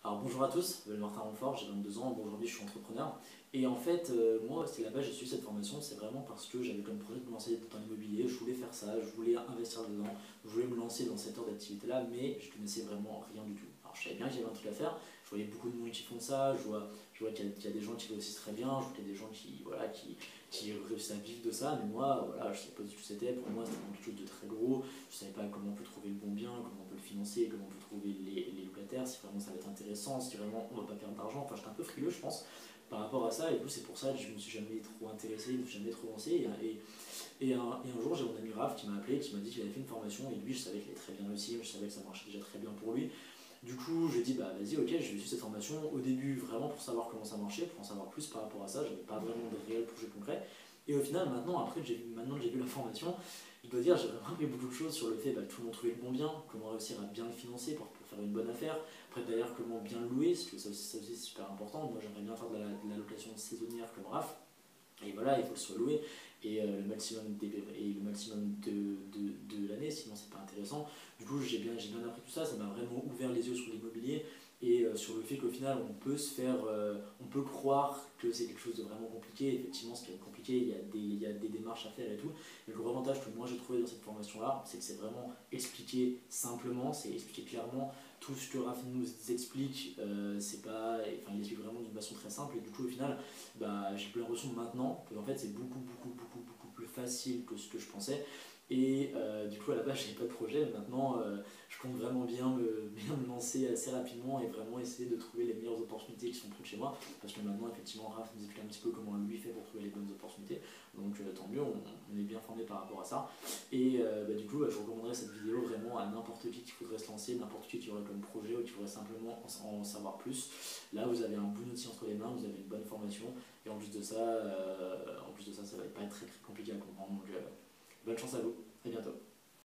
Alors bonjour à tous, je m'appelle Martin Ronfort, j'ai 22 ans, bon, aujourd'hui je suis entrepreneur. Et en fait, moi, c'est là-bas, j'ai suivi cette formation, c'est vraiment parce que j'avais comme projet de me lancer dans l'immobilier, je voulais faire ça, je voulais investir dedans, je voulais me lancer dans cette heure d'activité-là, mais je connaissais vraiment rien du tout. Alors je savais bien qu'il y avait un truc à faire, je voyais beaucoup de monde qui font ça, je vois qu'il y a des gens qui réussissent très bien, je vois qu'il y a des gens qui réussissent à vivre de ça, mais moi, voilà, je ne savais pas du tout ce que c'était, pour moi c'était quelque chose de très gros, je ne savais pas comment on peut trouver le bon bien, comment on peut le financer, comment on peut trouver les locataires, si vraiment ça va être intéressant, si vraiment on va pas perdre d'argent, enfin j'étais un peu frileux je pense par rapport à ça, et du coup c'est pour ça que je me suis jamais trop intéressé, je me suis jamais trop lancé, et un jour j'ai mon ami Raph qui m'a appelé, qui m'a dit qu'il avait fait une formation, et lui je savais qu'il avait très bien réussi, je savais que ça marchait déjà très bien pour lui. Du coup, je lui ai dit, bah vas-y, ok, je vais suivre cette formation. Au début, vraiment pour savoir comment ça marchait, pour en savoir plus par rapport à ça, j'avais pas vraiment de réel projet concret. Et au final, maintenant que j'ai vu la formation, je dois dire, j'ai vraiment appris beaucoup de choses sur le fait bah, comment trouver le bon bien, comment réussir à bien le financer pour faire une bonne affaire. Après, d'ailleurs, comment bien le louer, parce que ça aussi c'est super important. Moi, j'aimerais bien faire de la location saisonnière comme Raph. Et voilà, il faut que ce soit loué et le maximum de l'année, sinon c'est pas intéressant. Du coup, j'ai bien appris tout ça, ça m'a vraiment ouvert les yeux sur l'immobilier et sur le fait qu'au final, on peut croire que c'est quelque chose de vraiment compliqué. Effectivement, ce qui est compliqué, il y a des démarches à faire et tout. Et le gros avantage que moi j'ai trouvé dans cette formation-là, c'est que c'est vraiment expliqué simplement, c'est expliqué clairement. Tout ce que Raph nous explique, c'est pas, enfin, il explique vraiment d'une façon très simple et du coup, au final, bah, j'ai plus l'impression maintenant que en fait, c'est beaucoup plus facile que ce que je pensais. Et du coup, à la base, j'avais pas de projet, mais maintenant, je compte vraiment bien me lancer assez rapidement et vraiment essayer de trouver les meilleures opportunités qui sont près de chez moi. Parce que maintenant, effectivement, Raph nous explique un petit peu comment lui fait pour trouver les bonnes opportunités. Donc, tant mieux, on est bien formé par rapport à ça. Et bah, du coup, je recommanderais cette vidéo vraiment à n'importe qui voudrait se lancer, n'importe qui aurait comme projet ou qui voudrait simplement en savoir plus. Là, vous avez un bon outil entre les mains, vous avez une bonne formation. Et en plus de ça, ça va pas être très compliqué à comprendre. Donc, bonne chance à vous. À bientôt.